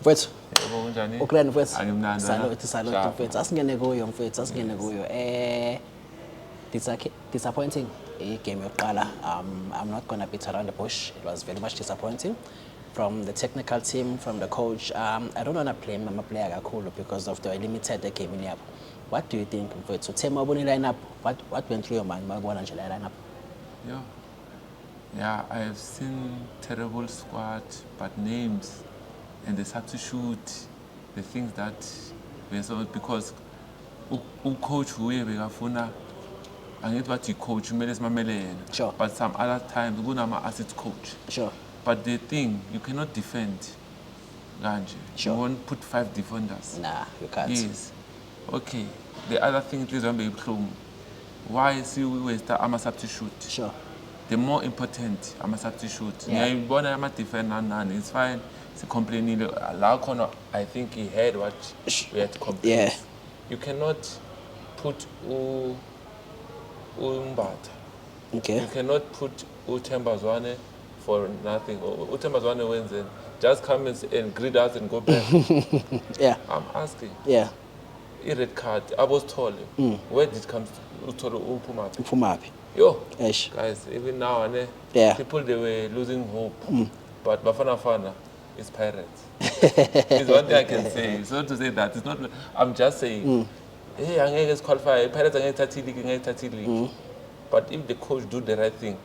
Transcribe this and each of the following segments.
Mfethu. Yebo kunjani? Ukulani mfethu? Angimnandi. Salute mfethu. Asingene kuyo mfethu, asingene kuyo. Disappointing game yokuqala. I'm not going to beat around the bush. It was very much disappointing from the technical team, from the coach. I don't want to blame my player kakhulu because of the limited game in yabo. What do you think mfethu? Thema ubone lineup. What went through your mind makubona nje lineup? Yeah, I have seen terrible squad, but names and the substitute, the things that we saw because coach huye bekafuna angithi bathi coach kumele simamele yena. Sure. But some other times kunama assist coach. Sure. But the thing, you cannot defend kanje. Sure. You won't put 5 defenders. Nah, you can't. Yes. Okay. The other thing is why see we waste ama substitute? Sure. The more important ama substitute. Yeah. Ngiyayibona ama defender nani. It's fine. It's complaining. La corner, I think he had what we had to complain. Yeah. You cannot put Umbata. Okay. You cannot put Utembazwane for nothing. Utembazwane wins and just come and greet us and go back. Yeah. I'm asking. Yeah. Red card. I was told. Where did it come to Upumapi. Yo, Eish. guys, even now, Yeah. people they were losing hope. But Bafana Fana is Pirates. It's one thing I can say. It's not to say that. It's not. I'm just saying. Hey, I'm going to qualify. Pirates are going to 30 league. But if the coach do the right thing,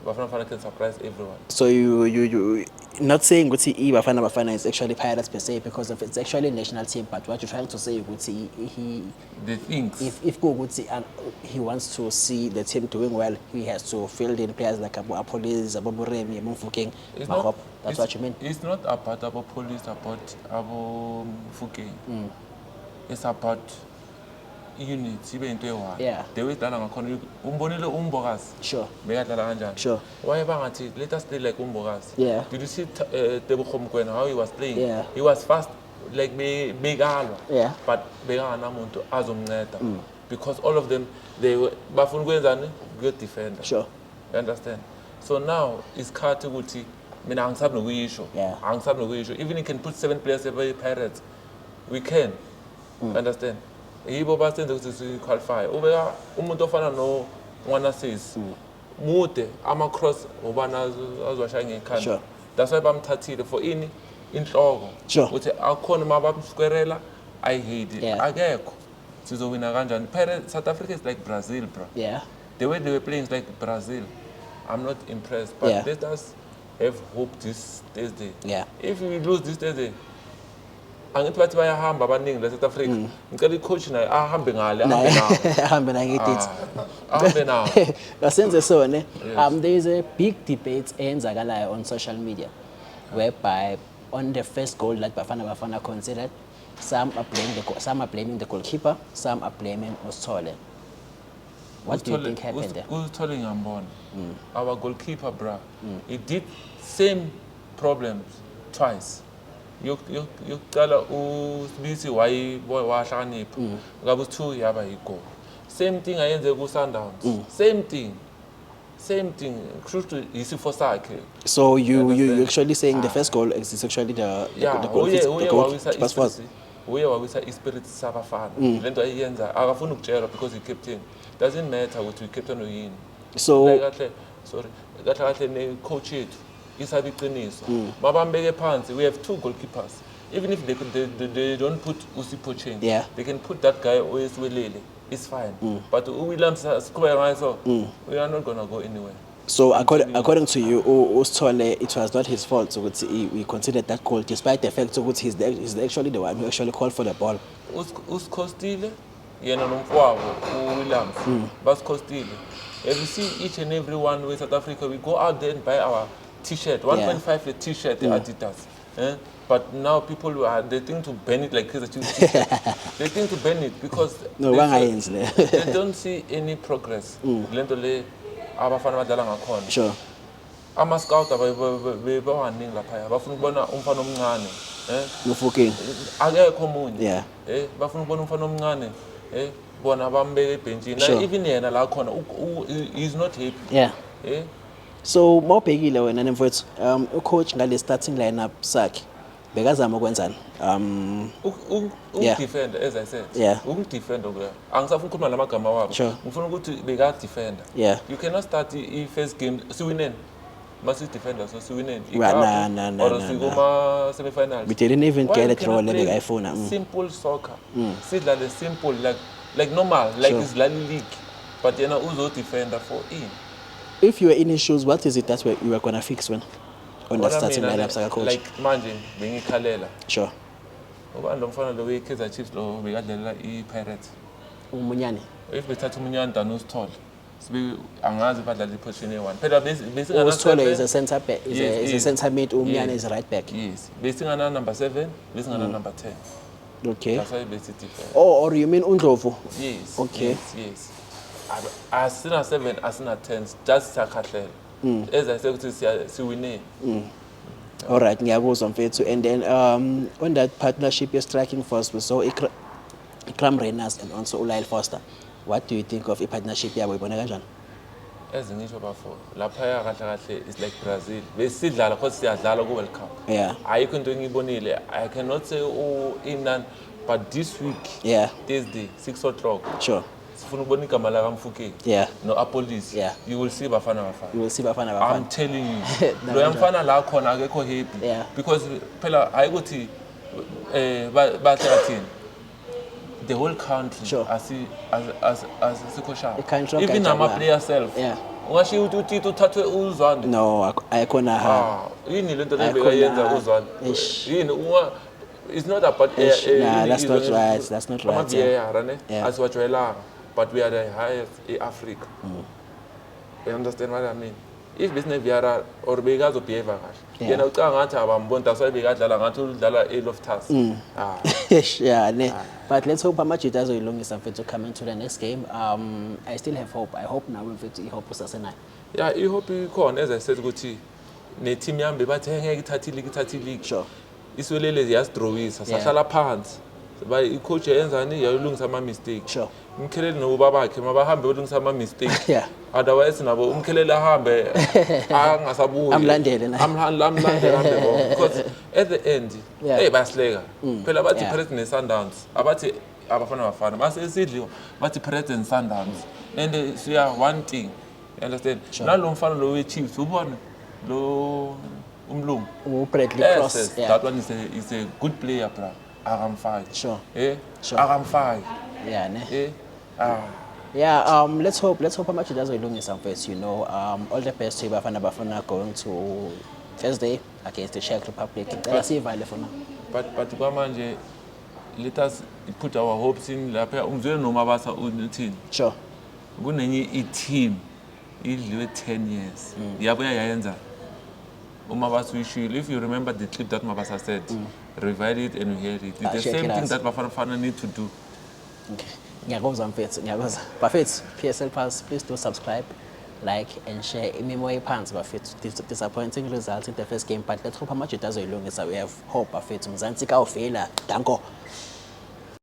Bafana Fana can surprise everyone. So you not saying Guti Bafana is actually Pirates per se because of it's actually a national team, but what you're trying to say Guti he The things. if Guti he wants to see the team doing well, he has to field in players like Abu Apolis, Abu Buremi, Mumfuking, Mahop. That's what you mean. It's not about Abu Police, about Abu Fuking. It's about units, even into one. Yeah. The way that I'm going to umbonile umbogas. Sure. Sure. Why let us play like umbogas. Yeah. Did you see Tebukhom Kwen how he was playing? Yeah. He was fast like Begalo. Yeah. But Begana Muntu Azumneta. Because all of them they were Bafungwenzani good defender. Sure. You understand? So now it's Kartuguti. I mean, I'm no issue. Yeah. I'm no issue. Even you can put 7 players every Pirates, we can. Understand? Yibo basende ukuthi qualify. Ubeka umuntu ofana no Mwana says. Mude ama cross ubana azwashaya ngekhanda. Sure. That's why bamthathile for inhloko. Sure. Uthi akhona mabamsquarela I hate it. Yeah. Akekho. Sizowina kanjani? Pirates South Africa is like Brazil, bro. Yeah. The way they were playing is like Brazil. I'm not impressed, but Yeah. let us have hope this Thursday. Yeah. If we lose this Thursday, angithi bathi bayahamba abaningi la South Africa. Ngicela icoach naye ahambe ngale, ahambe nawo. Ahambe na ngithi. Ahambe nawo. Kasenze so ne. There is a big debate eyenzakalayo on social media whereby on the first goal that Bafana considered, some are blaming the goalkeeper, some are blaming Osthole. What do you think happened there? Usithole ngiyambona. Our goalkeeper, bro. He did same problems twice. Yokuqala uSibisi wahlakanipha. Ngabe u2 yaba yigoal. Same thing ayenze ku Sundowns. Same thing. Crucial isifo sakhe. So you actually saying the first goal is actually the goalkeeper's fault? Uye wawisa ispirit sabafana. Lento ayenza akafuna ukujelwa because he captain. Doesn't matter ukuthi captain uyini. So kahle ne coach yethu isabi qiniso. Mabambeke phansi, we have 2 goalkeepers. Even if they don't put Usipho Cheng, yeah. They can put that guy Oyeswelele. It's fine. But Williams square we are not gonna go anywhere. So according to you, Osthole, it was not his fault. So we considered that goal, despite the fact that he's actually the one who actually called for the ball. Uskostile, yena nomfowabo Williams. Baskostile. If you see each and every one with South Africa, we go out there and buy our T-shirt, 1.5 a T-shirt, the Adidas. But now people they think to ban it like this. They think to ban it because they don't see any progress. Abafana badlala ngakhona. Sure. Ama scout bawaningi lapha. Bafuna ukubona umfana omncane, Mufukeng. Akekho omunye. Yeah. Bafuna ukubona umfana omncane, bona bambeke ebhenjini. Sure. Even yena la khona he's not happy. Yeah. So mawubhekile wena nemfowethu, ucoach ngale starting lineup sakhe. bekazama ukwenzani Yeah. Ukudefenda, as I said. Yeah. Ukudefenda kuya. Angisafuna ukukhuluma lamagama wabo. Sure. Ngifuna ukuthi bekadefenda. Yeah. You cannot start i-first game siwineni. Must defender so siwineni. Right, nah. Or sikuma semi-finals. We didn't even Why get you a draw cannot play lebekayifuna. Simple soccer. Sidlale simple like normal, like Sure. it's Lali League. But yena uzo defender for him. If you were in his shoes, what is it that you were gonna fix when on the starting lineup saka coach? Like manje bengikhalela. Sure. Ubani lo mfana lo we-Kaizer Chiefs lo bekadlalela i-Pirates. Umunyane. If bethatha umunyane than uSithole. Sibe angazi badlala iposition e1. Phela Usithole is a centre back, is a centre mid, Umunyane is right back. Yes. Besingana number 7, besingana number 10. Okay. That's why besithi defend. Oh, or you mean Undlovu? Yes. Okay. Yes. Asina 7, asina 10, just sakhahlela. As I said ukuthi siwine. All right, ngiyakuzwa mfethu. And then on that partnership you're striking force, we saw Ikram Reyners and also Ulail Foster. What do you think of a partnership yabo ibona kanjani? As ngisho bafo, lapha kahle is like Brazil. Besidlala because siyadlala ku World Cup. Yeah. Ayikho into engibonile. I cannot say imnandi, but this week, Yeah. Thursday, 6 o'clock. Sure. Sifuna ukubona igama la kaMfukeng. Yeah. No Apolis. Yeah. You will see Bafana Bafana. You will see Bafana I'm Bafana. telling you. No, Lo yamfana la khona akekho happy. Yeah. Because phela ayikuthi bathi the whole country Sure. as The country even kajabula. ama player self. Yeah. Ungashiya ukuthi uthathwe uZwane. No, ayikona ha. Yini lento Ayikho lebekayenza na- uZwane? Ish. Yini it's not about Nah, that's not right. That's not right. Yeah. Yeah. Asiwajwayelanga, but we are the highest in Africa. You understand what I mean? If business VAR or bekazo behave kahle. Yeah. Yena ucanga ngathi abambona that's why bekadlala ngathi udlala eLoftus. Yeah, ne. But let's hope amajita azoyilungisa mfethu coming to the next game. I still have hope. I hope now mfethu ihope usasenayo. Yeah, ihope ikhona as I said ukuthi ne team yami bebathe ngeke ithathe league. Sure. Iswelele ziyasdrowisa sahlala phansi. Ba icoach yenzani yayilungisa ama mistake. Sure. Umkheleli nobabakhe mabahambe ulungisa ama mistake. Yeah. Otherwise nabo umkheleli ahambe angasabuyi. Amlandele naye. Amlandele because at the end Yeah. hey basileka. Phela bathi Yeah. Pirates ne Sundowns. Abathi abafana bafana basesidliwa bathi Pirates and Sundowns. And siya one thing. You understand? Sure. Nalo mfana lo we-Chiefs ubona lo umlungu. Bradley Cross. Yes, Yeah. that one is a good player, bro. Akamfaki. Sure. Eh? Sure. Akamfaki. Yeah, ne. Eh? Yeah, let's hope amajita azoyilungisa mfethu, you know. All the best to Bafana Bafana going to Thursday against the Czech Republic. Cela sivale for now. But kwamanje let us put our hopes in lapha umzwe noMabasa uthini. Sure. Kunenye i-team idliwe 10 years. Yabuya yayenza. Umabasa uyishilo. If you remember the clip that Mabasa said, revive it and we hear it. It's the check same it thing out. that Bafana need to do. Okay. Ngiyakuzwa mfethu, ngiyakuzwa. Bafethu, PSL Pulse, please do subscribe, like and share. Imimo iphansi bafethu. Disappointing results in the first game, but let's hope amajita azoyilungisa. We have hope bafethu. Mzansi kawuvela. Danko.